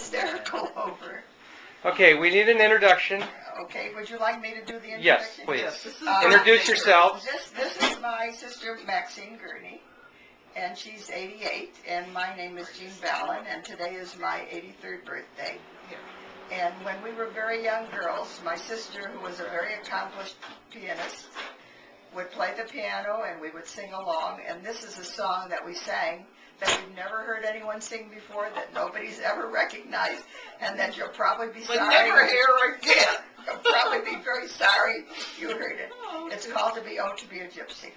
hysterical over. Okay, we need an introduction. Okay, would you like me to do the introduction? Yes, please. Yes, Introduce yourself. This is my sister Maxine Gurney, and she's 88, and my name is Jean Ballin, and today is my 83rd birthday. And when we were very young girls, my sister, who was a very accomplished pianist, would play the piano and we would sing along, and this is a song that we sang that we've never heard anyone sing before, that nobody's ever recognized, and that you'll probably be sorry. Never hear again. You'll probably be very sorry if you heard it. It's called to be a Gypsy.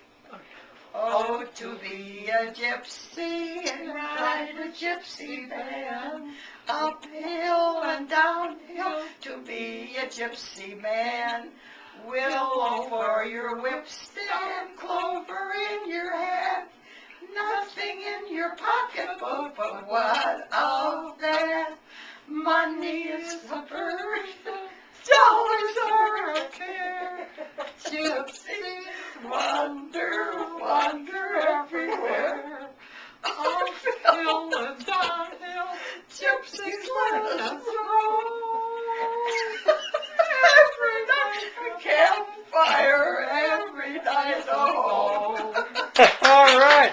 Oh, to be a gypsy and ride a gypsy van, uphill and downhill, to be a gypsy man. Willow for your whipstand, clover in your hand, nothing in your pocketbook, but what of that? Money is a burden, dollars are a care. Gypsies wander, wander everywhere. Uphill and downhill, gypsies let us roam. Every night a campfire, every night a home. All right.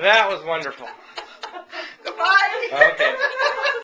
That was wonderful. Goodbye. Okay.